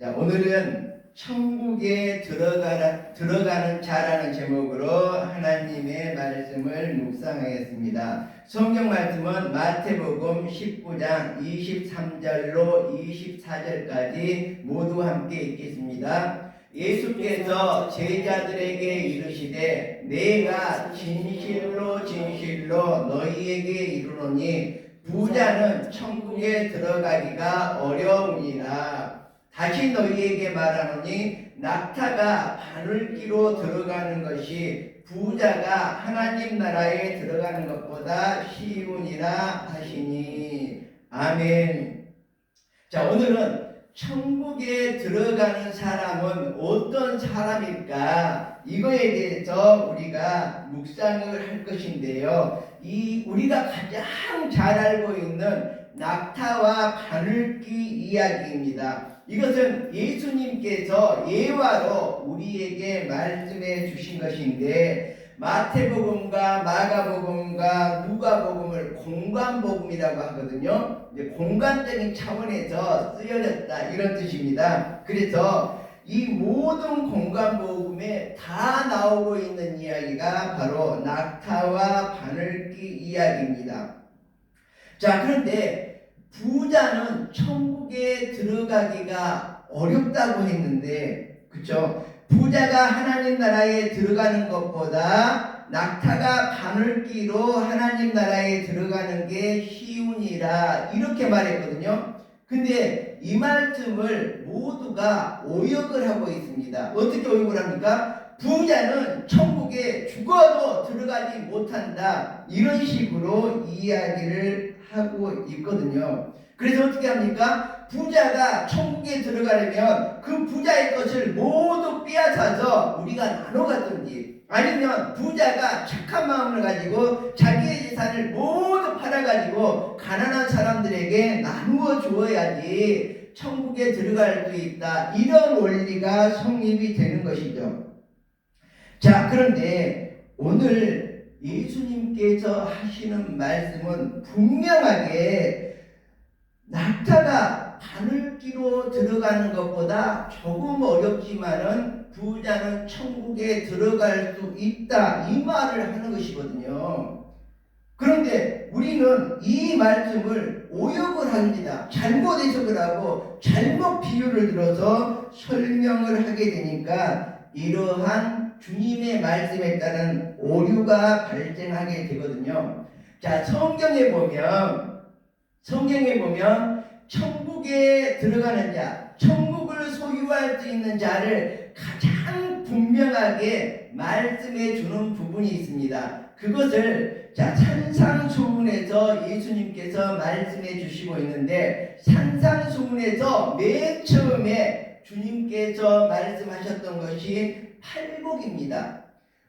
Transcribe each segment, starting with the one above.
자, 오늘은 천국에 들어가는 자라는 제목으로 하나님의 말씀을 묵상하겠습니다. 성경 말씀은 마태복음 19장 23절로 24절까지 모두 함께 읽겠습니다. 예수께서 제자들에게 이르시되 내가 진실로 진실로 너희에게 이르노니 부자는 천국에 들어가기가 어려우니라. 다시 너희에게 말하노니 낙타가 바늘기로 들어가는 것이 부자가 하나님 나라에 들어가는 것보다 쉬우니라 하시니. 아멘. 자, 오늘은 천국에 들어가는 사람은 어떤 사람일까? 이거에 대해서 우리가 묵상을 할 것인데요. 우리가 가장 잘 알고 있는 낙타와 바늘귀 이야기입니다. 이것은 예수님께서 예화로 우리에게 말씀해 주신 것인데, 마태복음과 마가복음과 누가복음을 공관복음이라고 하거든요. 공간적인 차원에서 쓰여졌다, 이런 뜻입니다. 그래서 이 모든 공관복음에 다 나오고 있는 이야기가 바로 낙타와 바늘귀 이야기입니다. 자, 그런데 부자는 천국에 들어가기가 어렵다고 했는데, 그렇죠? 부자가 하나님 나라에 들어가는 것보다 낙타가 바늘귀로 하나님 나라에 들어가는 게 쉬우니라, 이렇게 말했거든요. 근데 이 말씀을 모두가 오역을 하고 있습니다. 어떻게 오역을 합니까? 부자는 천국에 죽어도 들어가지 못한다, 이런 식으로 이야기를 하고 있거든요. 그래서 어떻게 합니까? 부자가 천국에 들어가려면 그 부자의 것을 모두 빼앗아서 우리가 나눠 갖든지, 아니면 부자가 착한 마음을 가지고 자기의 재산을 모두 팔아가지고 가난한 사람들에게 나누어 주어야지 천국에 들어갈 수 있다, 이런 원리가 성립이 되는 것이죠. 자, 그런데 오늘 예수님께서 하시는 말씀은 분명하게 낙타가 바늘귀로 들어가는 것보다 조금 어렵지만은 부자는 천국에 들어갈 수 있다, 이 말을 하는 것이거든요. 그런데 우리는 이 말씀을 오역을 합니다. 잘못 해석을 하고 잘못 비유를 들어서 설명을 하게 되니까 이러한 주님의 말씀에 따른 오류가 발생하게 되거든요. 자, 성경에 보면 천국에 들어가는 자, 천국을 소유할 수 있는 자를 가장 분명하게 말씀해 주는 부분이 있습니다. 그것을 산상수훈에서 예수님께서 말씀해 주시고 있는데, 산상수훈에서 맨 처음에 주님께서 말씀하셨던 것이 팔복입니다.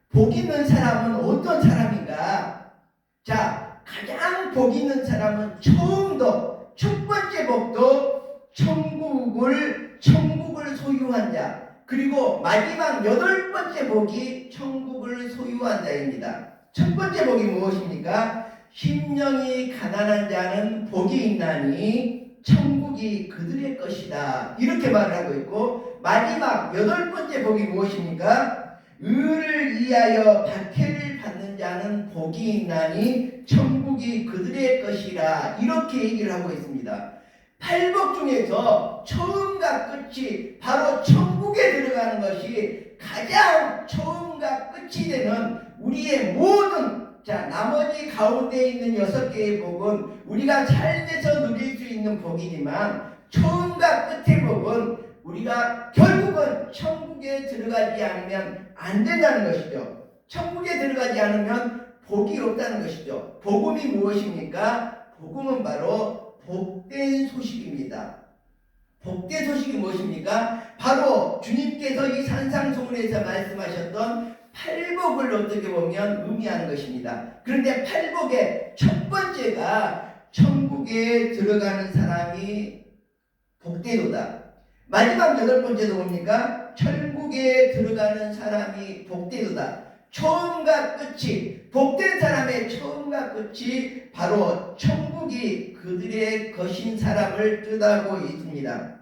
복 있는 사람은 어떤 사람인가? 자, 가장 복 있는 사람은 첫 번째 복도 천국을 소유한 자, 그리고 마지막 8번째 복이 천국을 소유한 자입니다. 첫 번째 복이 무엇입니까? 심령이 가난한 자는 복이 있나니 천국이 그들의 것이다, 이렇게 말을 하고 있고, 마지막 8번째 복이 무엇입니까? 의를 위하여 박해를 받는 자는 복이 있나니 천국이 그들의 것이라, 이렇게 얘기를 하고 있습니다. 팔복 중에서 처음과 끝이 바로 천국에 들어가는 것이 가장 처음과 끝이 되는 우리의 모든, 나머지 가운데 있는 6개의 복은 우리가 삶에서 누릴 수 있는 복이지만, 처음과 끝의 복은 우리가 결국은 천국에 들어가지 않으면 안 된다는 것이죠. 천국에 들어가지 않으면 복이 없다는 것이죠. 복음이 무엇입니까? 복음은 바로 복된 소식입니다. 복된 소식이 무엇입니까? 바로 주님께서 이 산상수훈에서 말씀하셨던 팔복을 어떻게 보면 의미하는 것입니다. 그런데 팔복의 첫 번째가 천국에 들어가는 사람이 복되도다. 마지막 8번째도 뭡니까? 천국에 들어가는 사람이 복되도다. 처음과 끝이, 복된 사람의 처음과 끝이 바로 천국이 그들의 것인 사람을 뜻하고 있습니다.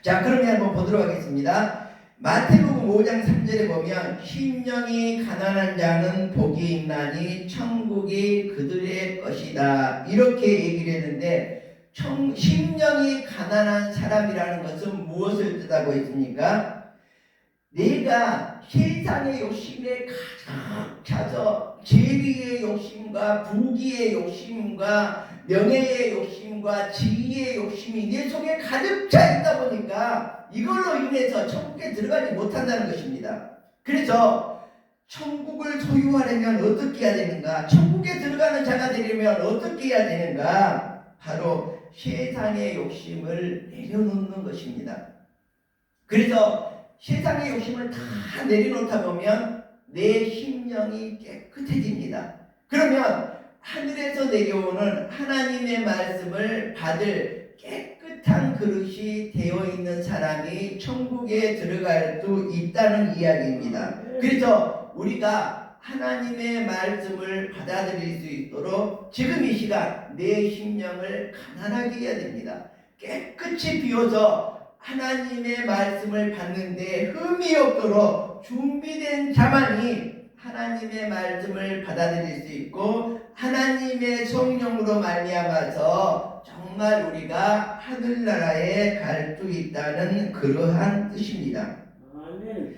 자, 그러면 한번 보도록 하겠습니다. 마태복음 5장 3절에 보면 심령이 가난한 자는 복이 있나니 천국이 그들의 것이다, 이렇게 얘기를 했는데, 심령이 가난한 사람이라는 것은 무엇을 뜻하고 있습니까? 내가 세상의 욕심에 가득 차서 재리의 욕심과 부귀의 욕심과 명예의 욕심과 지위의 욕심이 내 속에 가득 차 있다 보니까 이걸로 인해서 천국에 들어가지 못한다는 것입니다. 그래서 천국을 소유하려면 어떻게 해야 되는가? 천국에 들어가는 자가 되려면 어떻게 해야 되는가? 바로 세상의 욕심을 내려놓는 것입니다. 그래서 세상의 욕심을 다 내려놓다 보면 내 심령이 깨끗해집니다. 그러면 하늘에서 내려오는 하나님의 말씀을 받을 깨끗한 그릇이 되어 있는 사람이 천국에 들어갈 수 있다는 이야기입니다. 그래서 우리가 하나님의 말씀을 받아들일 수 있도록 지금 이 시간 내 심령을 가난하게 해야 됩니다. 깨끗이 비워서 하나님의 말씀을 받는데 흠이 없도록 준비된 자만이 하나님의 말씀을 받아들일 수 있고 하나님의 성령으로 말미암아서 정말 우리가 하늘나라에 갈 수 있다는 그러한 뜻입니다. 아멘.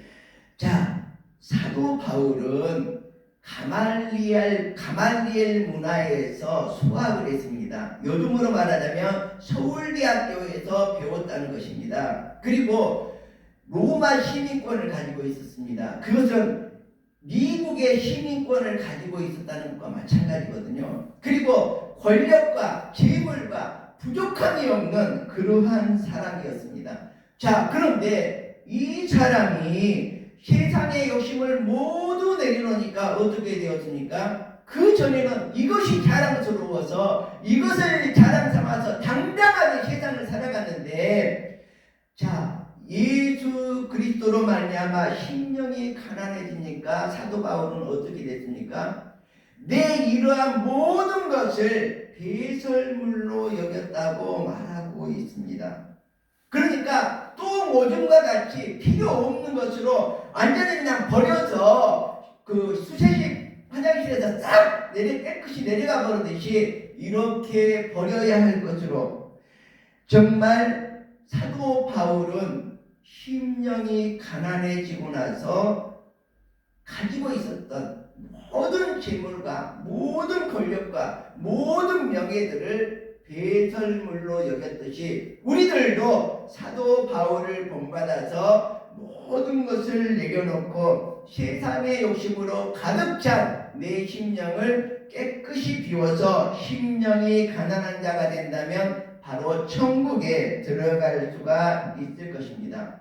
자, 사도 바울은 가말리엘 문화에서 수학을 했습니다. 요즘으로 말하자면 서울대학교에서 배웠다는 것입니다. 그리고 로마 시민권을 가지고 있었습니다. 그것은 미국의 시민권을 가지고 있었다는 것과 마찬가지거든요. 그리고 권력과 재물과 부족함이 없는 그러한 사람이었습니다. 자, 그런데 이 사람이 세상의 욕심을 모두 내려놓으니까 어떻게 되었습니까? 그 전에는 이것이 자랑스러워서 이것을 자랑 삼아서 당당하게 세상을 살아갔는데, 자, 예수 그리스도로 말미암아 심령이 가난해지니까 사도 바울은 어떻게 됐습니까? 내 이러한 모든 것을 배설물로 여겼다고 말하고 있습니다. 그러니까 또 오줌과 같이 필요 없는 것으로 완전히 그냥 버려서 그 수세식 화장실에서 싹 깨끗이 내려가 버리듯이 이렇게 버려야 할 것으로, 정말 사도 바울은 심령이 가난해지고 나서 가지고 있었던 모든 재물과 모든 권력과 모든 명예들을 배설물로 여겼듯이 우리들도 사도 바울을 본받아서 모든 것을 내려놓고 세상의 욕심으로 가득 찬 내 심령을 깨끗이 비워서 심령이 가난한 자가 된다면 바로 천국에 들어갈 수가 있을 것입니다.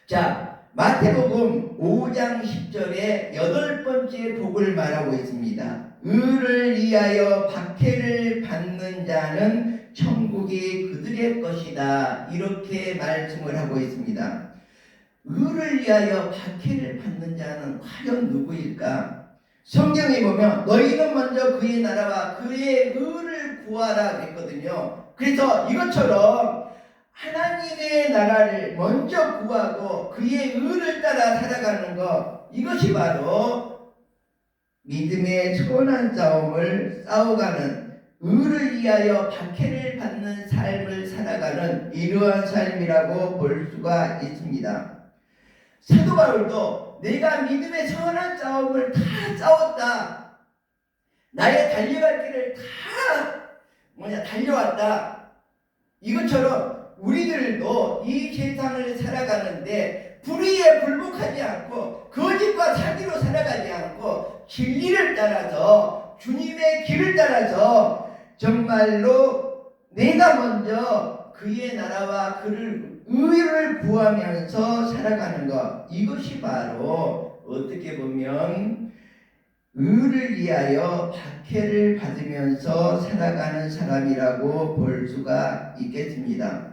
자, 마태복음 5장 10절에 8번째 복을 말하고 있습니다. 의를 위하여 박해를 받는 자는 천국이 그들의 것이다, 이렇게 말씀을 하고 있습니다. 의를 위하여 박해를 받는 자는 과연 누구일까? 성경에 보면 너희는 먼저 그의 나라와 그의 의를 구하라 그랬거든요. 그래서 이것처럼 하나님의 나라를 먼저 구하고 그의 의를 따라 살아가는 것, 이것이 바로 믿음의 선한 싸움을 싸워가는, 의를 위하여 박해를 받는 삶을 살아가는 이러한 삶이라고 볼 수가 있습니다. 사도 바울도 내가 믿음의 선한 싸움을 다 싸웠다, 나의 달려갈 길을 다 달려왔다, 이것처럼 우리들도 이 세상을 살아가는데 불의에 굴복하지 않고 거짓과 사기로 살아가지 않고 진리를 따라서 주님의 길을 따라서 정말로 내가 먼저 그의 나라와 그를 의를 구하면서 살아가는 것, 이것이 바로 어떻게 보면 의를 위하여 박해를 받으면서 살아가는 사람이라고 볼 수가 있겠습니다.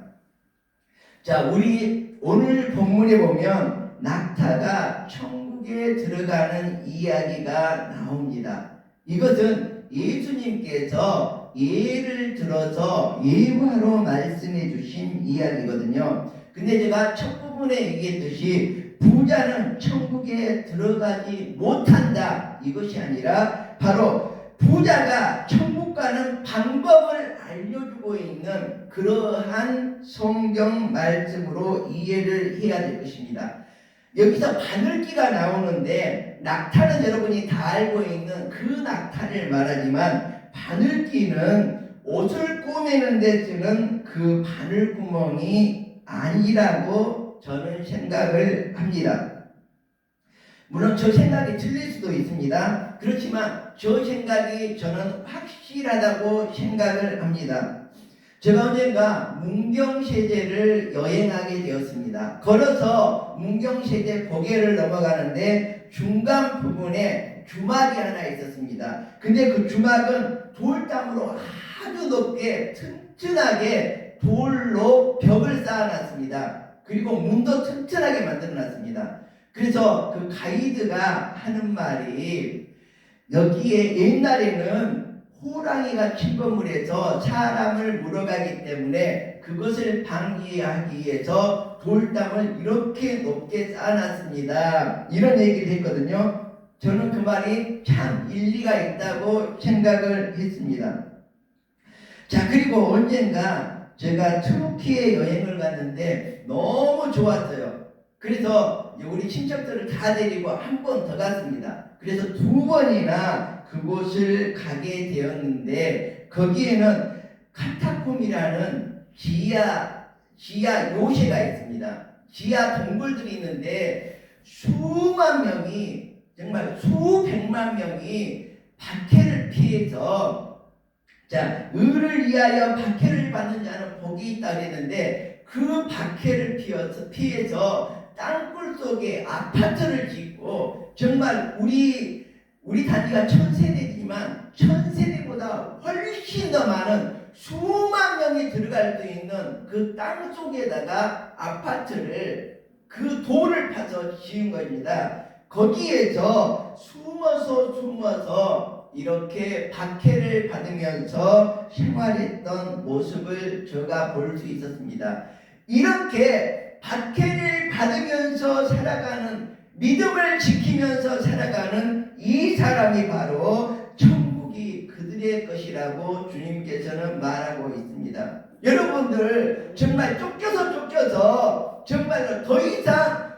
자, 우리 오늘 본문에 보면 낙타가 천국에 들어가는 이야기가 나옵니다. 이것은 예수님께서 예를 들어서 예화로 말씀해 주신 이야기거든요. 근데 제가 첫 부분에 얘기했듯이 부자는 천국에 들어가지 못한다, 이것이 아니라 바로 부자가 천국 가는 방법을 알려주고 있는 그러한 성경 말씀으로 이해를 해야 될 것입니다. 여기서 바늘기가 나오는데 낙타는 여러분이 다 알고 있는 그 낙타를 말하지만 바늘기는 옷을 꾸미는 데 쓰는 그 바늘구멍이 아니라고 저는 생각을 합니다. 물론 저 생각이 틀릴 수도 있습니다. 그렇지만 저 생각이 저는 확실하다고 생각을 합니다. 제가 언젠가 문경세제를 여행하게 되었습니다. 걸어서 문경세제 고개를 넘어가는데 중간 부분에 주막이 하나 있었습니다. 근데 그 주막은 돌담으로 아주 높게 튼튼하게 돌로 벽을 쌓아놨습니다. 그리고 문도 튼튼하게 만들어놨습니다. 그래서 그 가이드가 하는 말이 여기에 옛날에는 호랑이가 침범을 해서 사람을 물어가기 때문에 그것을 방지하기 위해서 돌담을 이렇게 높게 쌓아놨습니다, 이런 얘기를 했거든요. 저는 그 말이 참 일리가 있다고 생각을 했습니다. 자, 그리고 언젠가 제가 터키에 여행을 갔는데 너무 좋았어요. 그래서 우리 친척들을 다 데리고 한 번 더 갔습니다. 그래서 2번이나 그곳을 가게 되었는데 거기에는 카타콤이라는 지하 요새가 있습니다. 지하 동굴들이 있는데 수만 명이, 정말 수백만 명이 박해를 피해서, 자, 의를 위하여 박해를 받는 자는 복이 있다 그랬는데 그 박해를 피해서 땅굴 속에 아파트를 짓고, 정말 우리 단지가 1000세대지만 1000세대보다 훨씬 더 많은 수만 명이 들어갈 수 있는 그 땅 속에다가 아파트를, 그 돌을 파서 지은 겁니다. 거기에서 숨어서 이렇게 박해를 받으면서 생활했던 모습을 제가 볼 수 있었습니다. 이렇게 박해를 받으면서 살아가는, 믿음을 지키면서 살아가는 이 사람이 바로 천국이 그들의 것이라고 주님께서는 말하고 있습니다. 여러분들 정말 쫓겨서 정말로 더 이상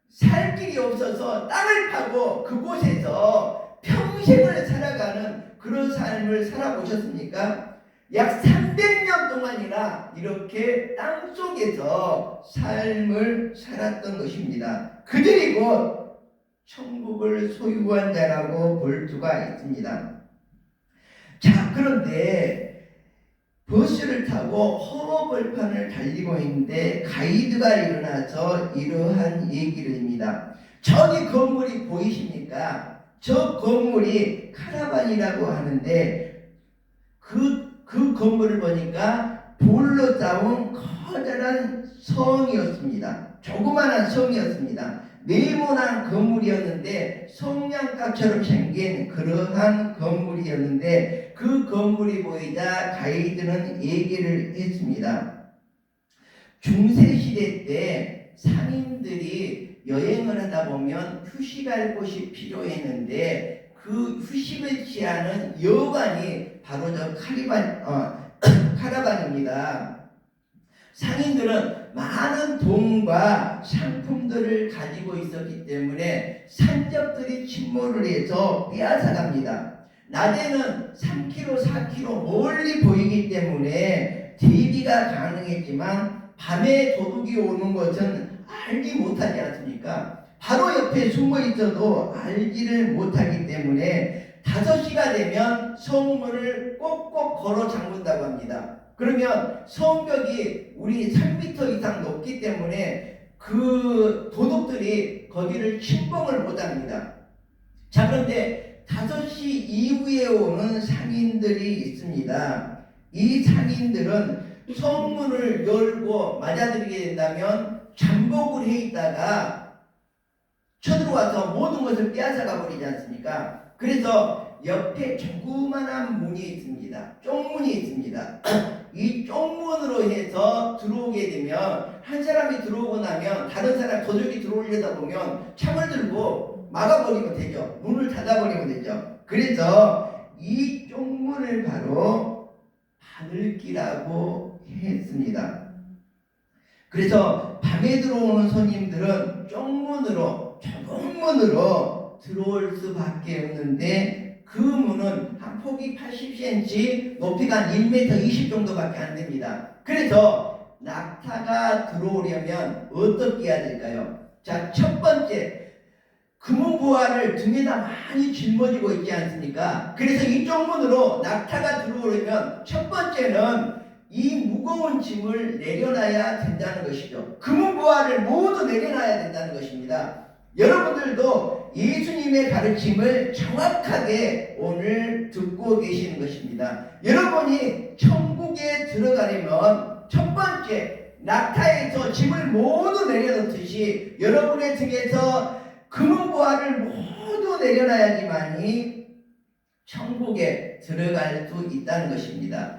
살 길이 없어서 땅을 파고 그곳에서 평생을 살아가는 그런 삶을 살아보셨습니까? 약 300년 동안이나 이렇게 땅 속에서 삶을 살았던 것입니다. 그들이 곧 천국을 소유한 자라고 볼 수가 있습니다. 자, 그런데 버스를 타고 허허벌판을 달리고 있는데 가이드가 일어나서 이러한 얘기를 합니다. 저기 건물이 보이십니까? 저 건물이 카라반이라고 하는데 그 건물을 보니까 돌로 쌓은 커다란 성이었습니다. 조그마한 성이었습니다. 네모난 건물이었는데 성냥갑처럼 생긴 그러한 건물이었는데 그 건물이 보이자 가이드는 얘기를 했습니다. 중세시대 때 상인들이 여행을 하다 보면 휴식할 곳이 필요했는데 그 휴식을 취하는 여관이 바로 저 카라반입니다. 상인들은 많은 돈과 상품들을 가지고 있었기 때문에 산적들이 침몰을 해서 빼앗아갑니다. 낮에는 3km, 4km 멀리 보이기 때문에 대비가 가능했지만 밤에 도둑이 오는 것은 알지 못하지 않습니까? 바로 옆에 숨어 있어도 알지를 못하기 때문에 5시가 되면 성문을 꼭꼭 걸어 잠근다고 합니다. 그러면 성벽이 우리 3m 이상 높기 때문에 그 도둑들이 거기를 침범을 못합니다. 자, 그런데 5시 이후에 오는 상인들이 있습니다. 이 상인들은 성문을 열고 맞아들이게 된다면 잠복을 해 있다가 쳐들어와서 모든 것을 빼앗아가 버리지 않습니까? 그래서 옆에 조그만한 문이 있습니다. 쪽문이 있습니다. 이 쪽문으로 해서 들어오게 되면 한 사람이 들어오고 나면 다른 사람 도적이 들어오려다 보면 창을 들고 막아버리면 되죠. 문을 닫아버리면 되죠. 그래서 이 쪽문을 바로 바늘기라고 했습니다. 그래서 밤에 들어오는 손님들은 쪽문으로 좁은 문으로 들어올 수밖에 없는데 그 문은 한 폭이 80cm, 높이가 한 1m 20 정도밖에 안 됩니다. 그래서 낙타가 들어오려면 어떻게 해야 될까요? 자, 첫 번째, 금은보화를 등에다 많이 짊어지고 있지 않습니까? 그래서 이쪽 문으로 낙타가 들어오려면 첫 번째는 이 무거운 짐을 내려놔야 된다는 것이죠. 금은보화를 모두 내려놔야 된다는 것입니다. 여러분들도 예수님의 가르침을 정확하게 오늘 듣고 계시는 것입니다. 여러분이 천국에 들어가려면 첫 번째 낙타에서 짐을 모두 내려놓듯이 여러분의 등에서 금은보화를 모두 내려놔야지만이 천국에 들어갈 수 있다는 것입니다.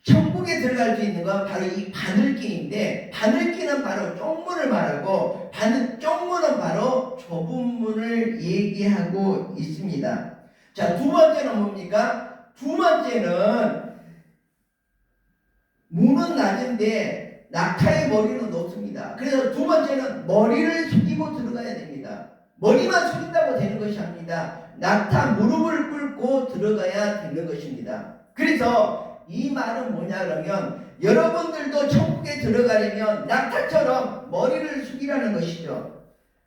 천국에 들어갈 수 있는 건 바로 이 바늘기인데, 바늘기는 바로 쪽문을 말하고 쪽문은 바로 좁은 문을 얘기하고 있습니다. 자, 두 번째는 뭡니까? 두 번째는 문은 낮은데 낙타의 머리는 높습니다. 그래서 두 번째는 머리를 숙이고 들어가야 됩니다. 머리만 숙인다고 되는 것이 아닙니다. 낙타 무릎을 꿇고 들어가야 되는 것입니다. 그래서 이 말은 뭐냐 그러면 여러분들도 천국에 들어가려면 낙타처럼 머리를 숙이라는 것이죠.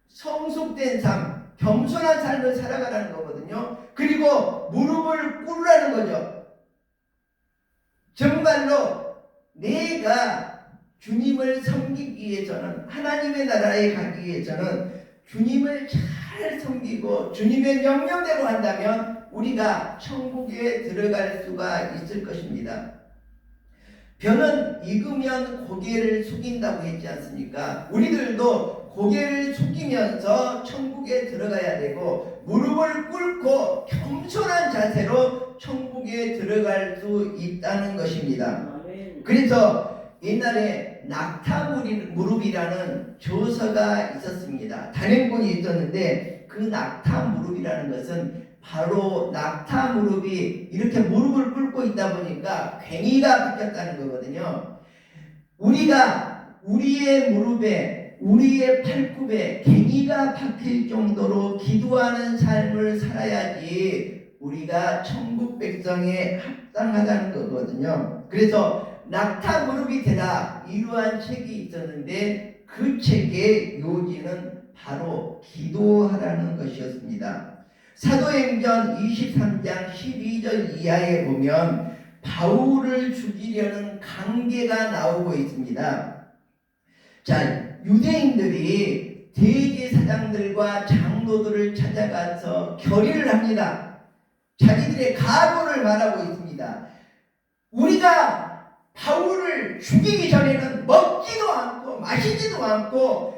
성숙된 삶, 겸손한 삶을 살아가라는 거거든요. 그리고 무릎을 꿇으라는 거죠. 정말로 내가 주님을 섬기기 위해서는, 하나님의 나라에 가기 위해서는 주님을 잘 섬기고 주님의 명령대로 한다면 우리가 천국에 들어갈 수가 있을 것입니다. 벼는 익으면 고개를 숙인다고 했지 않습니까? 우리들도 고개를 숙이면서 천국에 들어가야 되고 무릎을 꿇고 겸손한 자세로 천국에 들어갈 수 있다는 것입니다. 그래서 옛날에 낙타무릎이라는 조서가 있었습니다. 단행본이 있었는데 그 낙타무릎이라는 것은 바로 낙타 무릎이 이렇게 무릎을 꿇고 있다 보니까 괭이가 박혔다는 거거든요. 우리가 우리의 무릎에, 우리의 팔굽에 괭이가 박힐 정도로 기도하는 삶을 살아야지 우리가 천국 백성에 합당하다는 거거든요. 그래서 낙타 무릎이 되라 이러한 책이 있었는데 그 책의 요지는 바로 기도하라는 것이었습니다. 사도행전 23장 12절 이하에 보면 바울을 죽이려는 강계가 나오고 있습니다. 자, 유대인들이 대제사장들과 장로들을 찾아가서 결의를 합니다. 자기들의 각오를 말하고 있습니다. 우리가 바울을 죽이기 전에는 먹지도 않고 마시지도 않고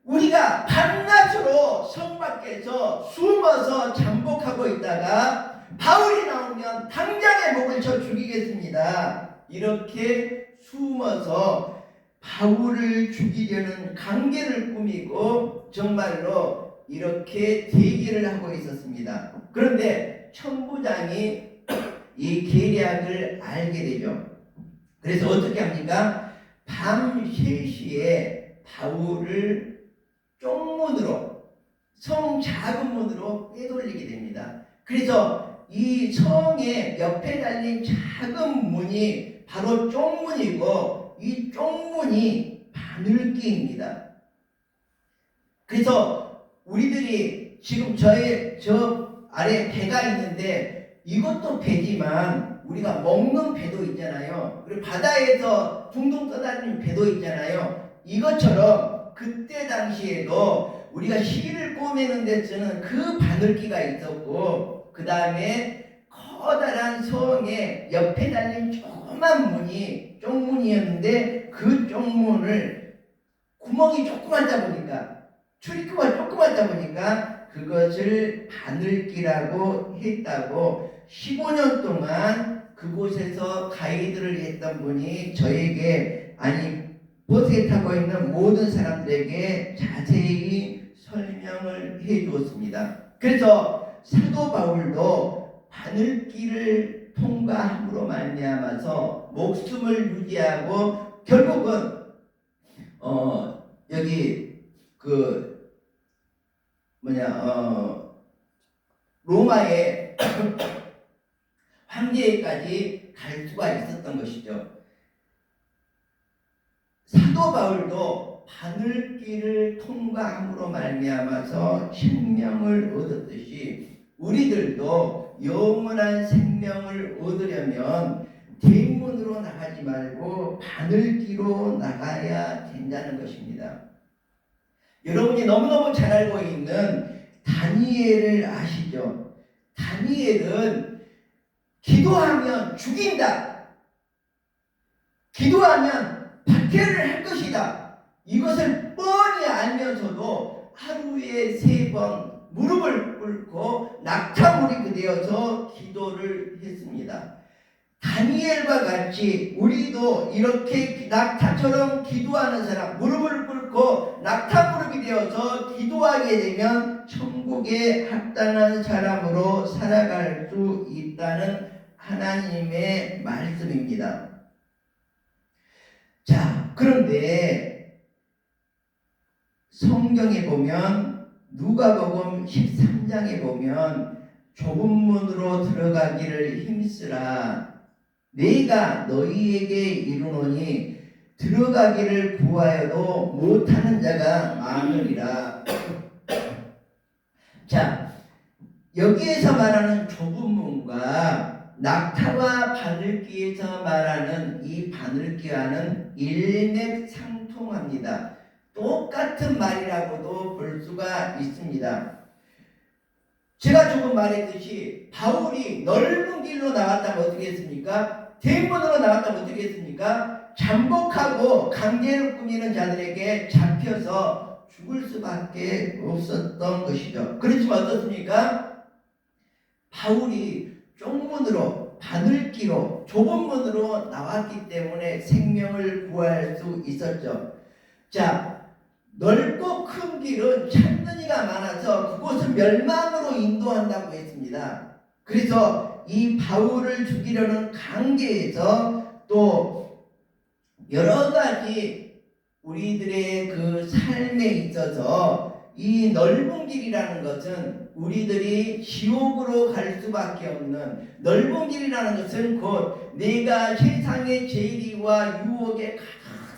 우리가 밤낮으로 성 밖에서 숨어서 잠복하고 있다가 바울이 나오면 당장에 목을 쳐 죽이겠습니다. 이렇게 숨어서 바울을 죽이려는 강계를 꾸미고 정말로 이렇게 대기를 하고 있었습니다. 그런데 천부장이 이 계략을 알게 되죠. 그래서 어떻게 합니까? 밤 3시에 바울을 쪽문으로, 성 작은 문으로 빼돌리게 됩니다. 그래서 이 성의 옆에 달린 작은 문이 바로 쪽문이고 이 쪽문이 바늘기입니다. 그래서 우리들이 지금 저 아래 배가 있는데 이것도 배지만 우리가 먹는 배도 있잖아요. 그리고 바다에서 둥둥 떠다니는 배도 있잖아요. 이것처럼 그때 당시에도 우리가 실을 꼬매는 데 쓰는 그 바늘기가 있었고 그 다음에 커다란 성의 옆에 달린 조그만 문이 쪽문이었는데 그 쪽문을 구멍이 조그맣다 보니까 출입구가 조그맣다 보니까 그것을 바늘기라고 했다고 15년 동안 그곳에서 가이드를 했던 분이 저에게, 아니 버스에 타고 있는 모든 사람들에게 자세히 설명을 해 주었습니다. 그래서 사도 바울도 바늘길을 통과함으로 말미암아서 목숨을 유지하고 결국은 여기 그 로마의 황제까지 갈 수가 있었던 것이죠. 사도 바울도 바늘길을 통과함으로 말미암아서 생명을 얻었듯이 우리들도 영원한 생명을 얻으려면 대문으로 나가지 말고 바늘길로 나가야 된다는 것입니다. 여러분이 너무너무 잘 알고 있는 다니엘을 아시죠? 다니엘은 기도하면 죽인다, 기도하면 박해를 할 것이다, 이것을 뻔히 알면서도 하루에 3번 무릎을 꿇고 낙타무리가 되어서 기도를 했습니다. 다니엘과 같이 우리도 이렇게 낙타처럼 기도하는 사람, 무릎을 꿇고 낙타무릎이 되어서 기도하게 되면 천국에 합당한 사람으로 살아갈 수 있다는 하나님의 말씀입니다. 자, 그런데 성경에 보면 누가복음 13장에 보면 좁은 문으로 들어가기를 힘쓰라, 내가 너희에게 이르노니 들어가기를 구하여도 못하는 자가 많으리라. 자, 여기에서 말하는 좁은 문과 낙타와 바늘기에서 말하는 이 바늘기와는 일맥상통합니다. 똑같은 말이라고도 볼 수가 있습니다. 제가 조금 말했듯이 바울이 넓은 길로 나갔다면 어떻게 했습니까? 대문으로 나갔다면 어떻게 했습니까? 잠복하고 강제로 꾸미는 자들에게 잡혀서 죽을 수밖에 없었던 것이죠. 그렇지만 어떻습니까? 바울이 쪽문으로, 바늘기로, 좁은 문으로 나왔기 때문에 생명을 구할 수 있었죠. 자, 넓고 큰 길은 찬더니가 많아서 그곳은 멸망으로 인도한다고 했습니다. 그래서 이 바울을 죽이려는 강제에서 또 여러 가지 우리들의 그 삶에 있어서 이 넓은 길이라는 것은 우리들이 지옥으로 갈 수밖에 없는, 넓은 길이라는 것은 곧 내가 세상의 죄리와 유혹에 가득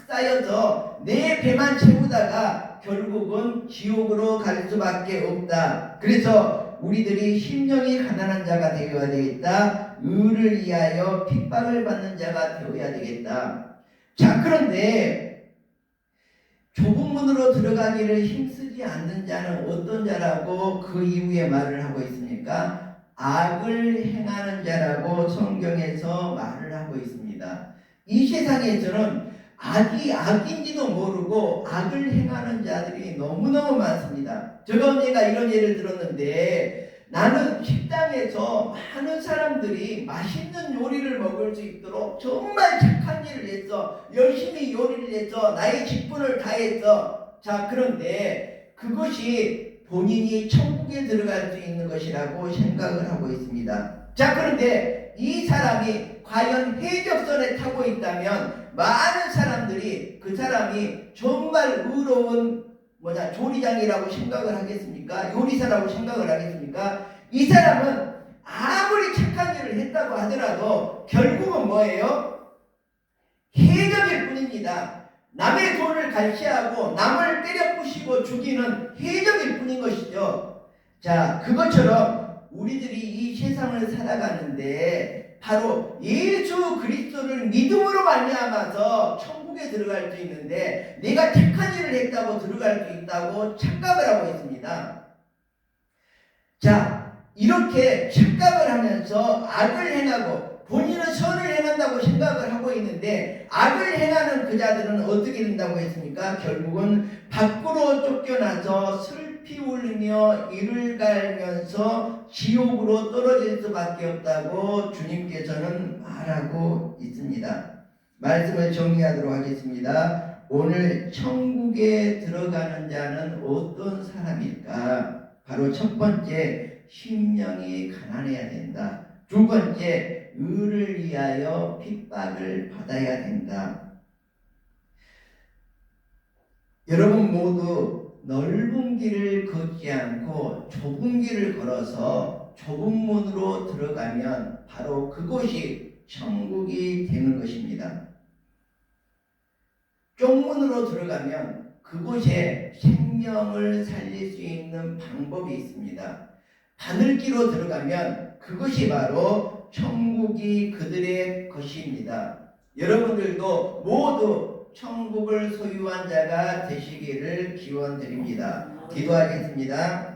쌓여서 내 배만 채우다가 결국은 지옥으로 갈 수밖에 없다. 그래서 우리들이 심령이 가난한 자가 되어야 되겠다. 의를 위하여 핍박을 받는 자가 되어야 되겠다. 자, 그런데 좁은 문으로 들어가기를 힘쓰지 않는 자는 어떤 자라고 그 이후에 말을 하고 있습니까? 악을 행하는 자라고 성경에서 말을 하고 있습니다. 이 세상에서는 악이 악인지도 모르고 악을 행하는 자들이 너무너무 많습니다. 제가 언젠가 이런 예를 들었는데, 나는 식당에서 많은 사람들이 맛있는 요리를 먹을 수 있도록 정말 착한 일을 했어. 열심히 요리를 했어. 나의 직분을 다했어. 자, 그런데 그것이 본인이 천국에 들어갈 수 있는 것이라고 생각을 하고 있습니다. 자, 그런데 이 사람이 과연 해적선에 타고 있다면 많은 사람들이 그 사람이 정말 의로운 조리장이라고 생각을 하겠습니까? 요리사라고 생각을 하겠습니까? 이 사람은 아무리 착한 일을 했다고 하더라도 결국은 뭐예요? 해적일 뿐입니다. 남의 돈을 갈취하고 남을 때려 부시고 죽이는 해적일 뿐인 것이죠. 자, 그것처럼 우리들이 이 세상을 살아가는데 바로 예수 그리스도를 믿음으로 말미암아서 천국에 들어갈 수 있는데, 내가 착한 일을 했다고 들어갈 수 있다고 착각을 하고 있습니다. 자, 이렇게 착각을 하면서 악을 행하고 본인은 선을 행한다고 생각을 하고 있는데, 악을 행하는 그 자들은 어떻게 된다고 했습니까? 결국은 밖으로 쫓겨나서 슬피 울며 이를 갈면서 지옥으로 떨어질 수밖에 없다고 주님께서는 말하고 있습니다. 말씀을 정리하도록 하겠습니다. 오늘 천국에 들어가는 자는 어떤 사람일까? 바로 첫 번째, 심령이 가난해야 된다. 두 번째, 의를 위하여 핍박을 받아야 된다. 여러분 모두 넓은 길을 걷지 않고 좁은 길을 걸어서 좁은 문으로 들어가면 바로 그곳이 천국이 되는 것입니다. 쪽문으로 들어가면 그곳에 생명을 살릴 수 있는 방법이 있습니다. 바늘기로 들어가면 그것이 바로 천국이 그들의 것입니다. 여러분들도 모두 천국을 소유한 자가 되시기를 기원드립니다. 기도하겠습니다.